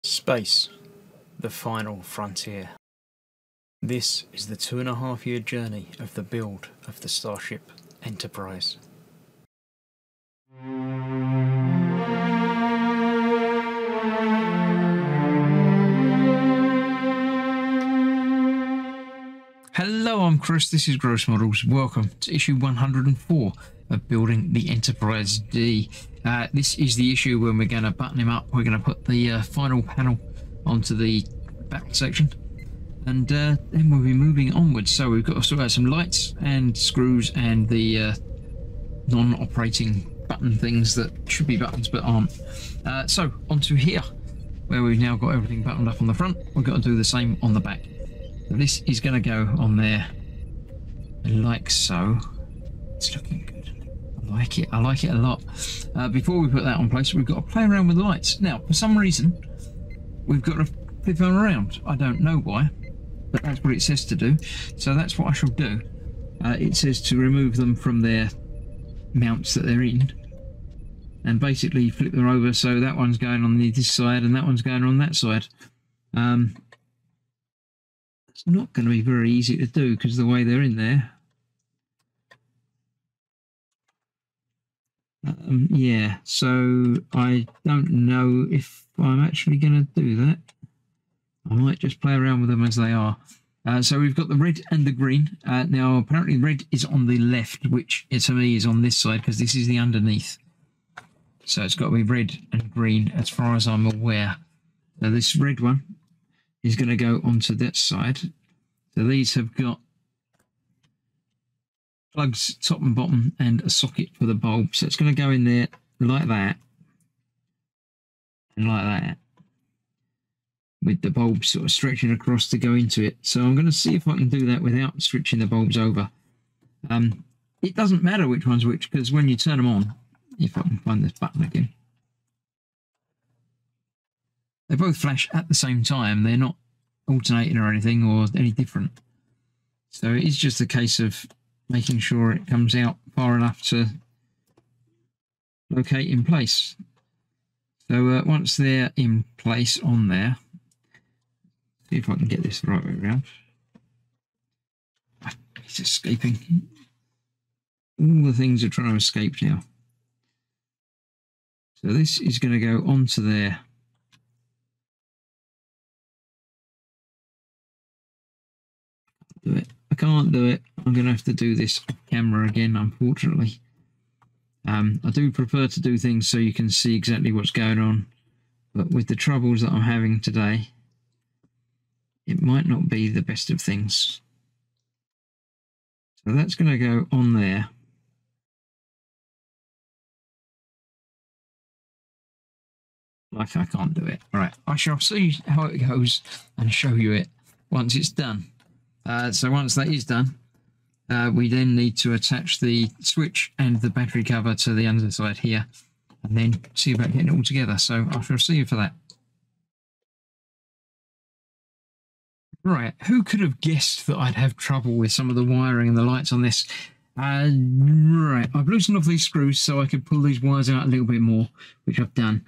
Space, the final frontier. This is the 2.5-year journey of the build of the Starship Enterprise. Hello, I'm Chris, this is Gross Models. Welcome to issue 104 of Building the Enterprise-D. This is the issue when we're going to button him up. We're going to put the final panel onto the back section, and then we'll be moving onwards. So we've got to sort out some lights and screws and the non-operating button things that should be buttons but aren't. So onto here, where we've now got everything buttoned up on the front. We've got to do the same on the back. So this is going to go on there like so. It's looking good. I like it a lot. Before we put that on place, we've got to play around with the lights. Now, for some reason, we've got to flip them around. I don't know why, but that's what it says to do. So that's what I shall do. It says to remove them from their mounts that they're in, and basically flip them over so that one's going on this side and that one's going on that side. It's not going to be very easy to do because the way they're in there. Yeah, so I don't know if I'm actually going to do that. I might just play around with them as they are. So we've got the red and the green. Now apparently red is on the left, which to me is on this side because this is the underneath. So it's got to be red and green as far as I'm aware. So this red one is going to go onto that side. So these have got plugs top and bottom and a socket for the bulb. So it's going to go in there like that and like that, with the bulb sort of stretching across to go into it. So I'm going to see if I can do that without switching the bulbs over. It doesn't matter which one's which, because when you turn them on, if I can find this button again, they both flash at the same time. They're not alternating or anything or any different. So it's just a case of making sure it comes out far enough to locate in place. So once they're in place on there, see if I can get this the right way around. It's escaping. All the things are trying to escape now. So this is going to go onto there. Do it. I can't do it. I'm going to have to do this off camera again, unfortunately. I do prefer to do things so you can see exactly what's going on, but with the troubles that I'm having today, it might not be the best of things. So that's going to go on there. Like I can't do it. All right, I shall see how it goes and show you it once it's done. So once that is done, we then need to attach the switch and the battery cover to the underside here, and then see about getting it all together. So I shall see you for that. Right, who could have guessed that I'd have trouble with some of the wiring and the lights on this? Right, I've loosened off these screws so I could pull these wires out a little bit more, which I've done.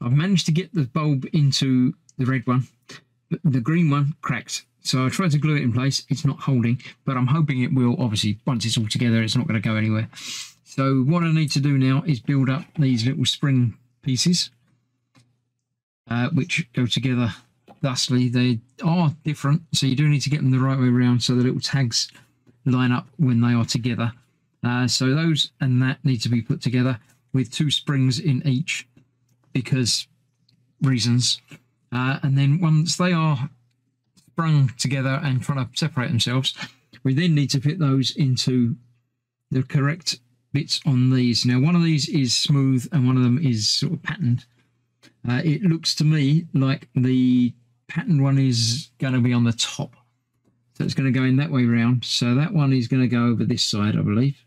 I've managed to get the bulb into the red one, but the green one cracked. So I tried to glue it in place. It's not holding, but I'm hoping it will. Obviously, once it's all together, it's not going to go anywhere. So what I need to do now is build up these little spring pieces, which go together thusly. They are different, so you do need to get them the right way around so the little tags line up when they are together. So those and that need to be put together with 2 springs in each, because reasons. And then once they are sprung together and trying to separate themselves, we then need to fit those into the correct bits on these. Now one of these is smooth and one of them is sort of patterned. It looks to me like the patterned one is going to be on the top, so it's going to go in that way round. So that one is going to go over this side, I believe,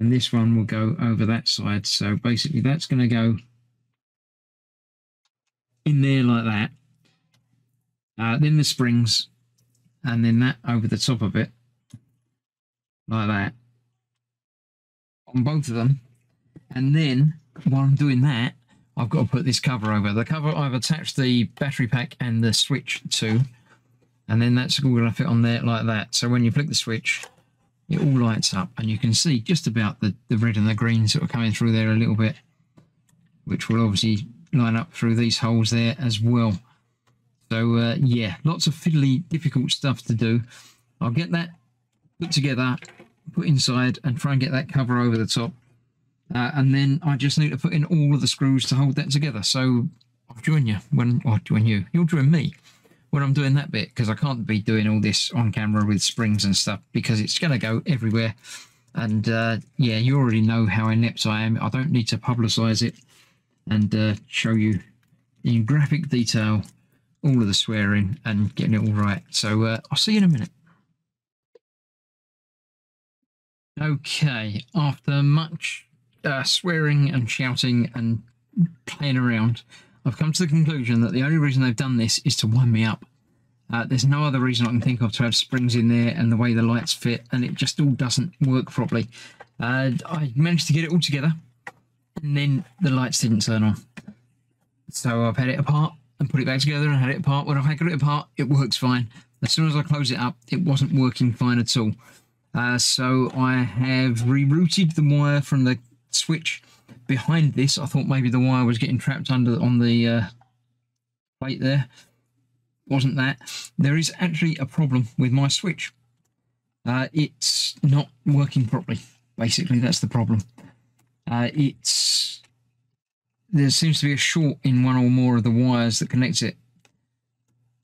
and this one will go over that side. So basically that's going to go in there like that. Then the springs, and then that over the top of it, like that, on both of them. And then while I'm doing that, I've got to put this cover over. The cover I've attached the battery pack and the switch to, and then that's all going to fit on there like that. So when you flick the switch, it all lights up, and you can see just about the red and the green sort of coming through there a little bit, which will obviously line up through these holes there as well. So yeah, lots of fiddly, difficult stuff to do. I'll get that put together, put inside, and try and get that cover over the top. And then I just need to put in all of the screws to hold that together. So I'll join you when, or join you, you'll join me when I'm doing that bit, because I can't be doing all this on camera with springs and stuff, because it's going to go everywhere. And yeah, you already know how inept I am. I don't need to publicise it and show you in graphic detail all of the swearing and getting it all right. So I'll see you in a minute. Okay, after much swearing and shouting and playing around, I've come to the conclusion that the only reason they've done this is to wind me up. There's no other reason I can think of to have springs in there and the way the lights fit, and it just all doesn't work properly. I managed to get it all together, and then the lights didn't turn on. So I've had it apart and put it back together and had it apart. When I've had it apart, it works fine. As soon as I close it up, it wasn't working fine at all. So I have rerouted the wire from the switch behind this. I thought maybe the wire was getting trapped under on the plate there. Wasn't that. There is actually a problem with my switch. It's not working properly. Basically, that's the problem. There seems to be a short in one or more of the wires that connects it.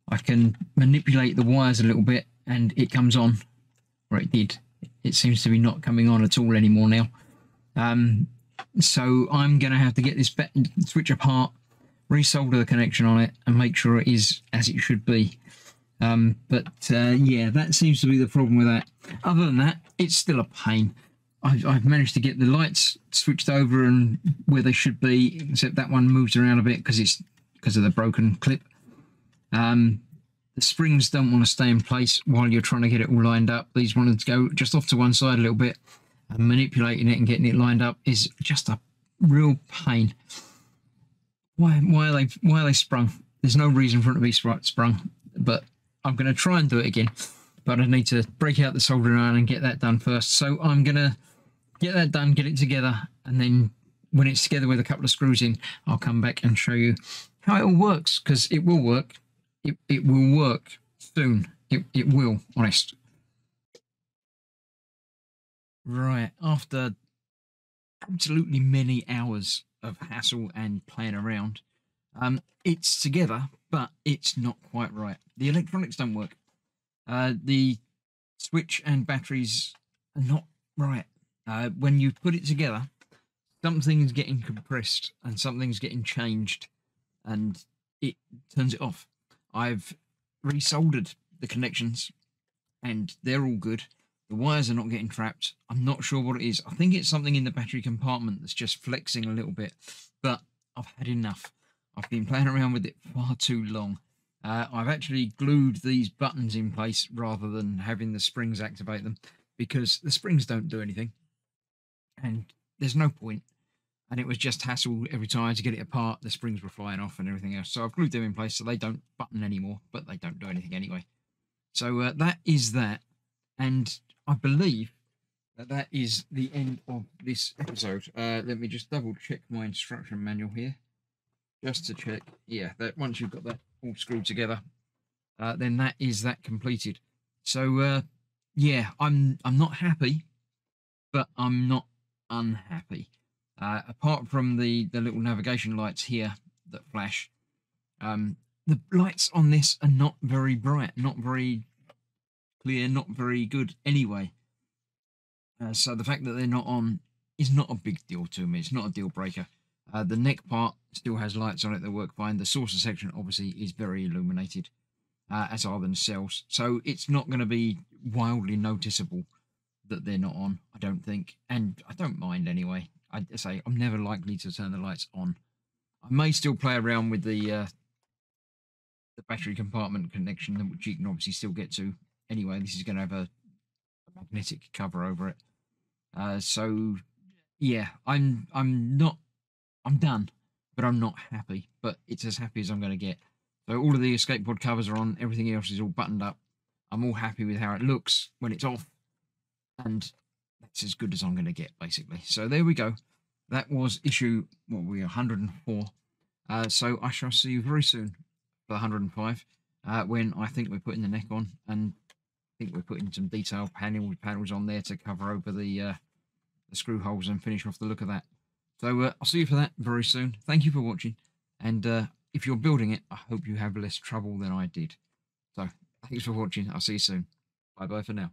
I can manipulate the wires a little bit and it comes on, or it did. It seems to be not coming on at all anymore now. So I'm going to have to get this switch apart, resolder the connection on it, and make sure it is as it should be. Yeah, that seems to be the problem with that. Other than that, it's still a pain. I've managed to get the lights switched over and where they should be, except that one moves around a bit because of the broken clip. The springs don't want to stay in place while you're trying to get it all lined up. These want to go just off to one side a little bit, and manipulating it and getting it lined up is just a real pain. Why are they sprung? There's no reason for it to be sprung, but I'm going to try and do it again. But I need to break out the soldering iron and get that done first. So I'm going to get that done, get it together, and then when it's together with a couple of screws in, I'll come back and show you how it all works, because it will work. It will work soon. It will, honest. Right, after absolutely many hours of hassle and playing around, it's together, but it's not quite right. The electronics don't work. The switch and batteries are not right. When you put it together, something's getting compressed and something's getting changed, and it turns it off. I've resoldered the connections and they're all good. The wires are not getting trapped. I'm not sure what it is. I think it's something in the battery compartment that's just flexing a little bit, but I've had enough. I've been playing around with it far too long. I've actually glued these buttons in place rather than having the springs activate them, because the springs don't do anything and there's no point. And it was just hassle every time to get it apart. The springs were flying off and everything else. So I've glued them in place so they don't button anymore, but they don't do anything anyway. So that is that. And I believe that that is the end of this episode. Let me just double check my instruction manual here, just to check. Yeah, that once you've got that all screwed together, then that is that completed. So yeah, I'm not happy, but I'm not unhappy. Apart from the little navigation lights here that flash, the lights on this are not very bright, not very clear, not very good anyway. So the fact that they're not on is not a big deal to me. It's not a deal breaker. The neck part still has lights on it that work fine. The saucer section obviously is very illuminated, as are the cells. So it's not going to be wildly noticeable that they're not on, I don't think. And I don't mind anyway. I say I'm never likely to turn the lights on. I may still play around with the battery compartment connection, which you can obviously still get to. Anyway, this is going to have a magnetic cover over it. So yeah, I'm done. but I'm not happy. But it's as happy as I'm going to get. So all of the escape pod covers are on. Everything else is all buttoned up. I'm all happy with how it looks when it's off, and that's as good as I'm going to get, basically. So there we go. That was issue, what were we, 104. So I shall see you very soon for 105, when I think we're putting the neck on, and I think we're putting some detail panels on there to cover over the screw holes and finish off the look of that. So I'll see you for that very soon. Thank you for watching, and if you're building it, I hope you have less trouble than I did. So thanks for watching. I'll see you soon. Bye bye for now.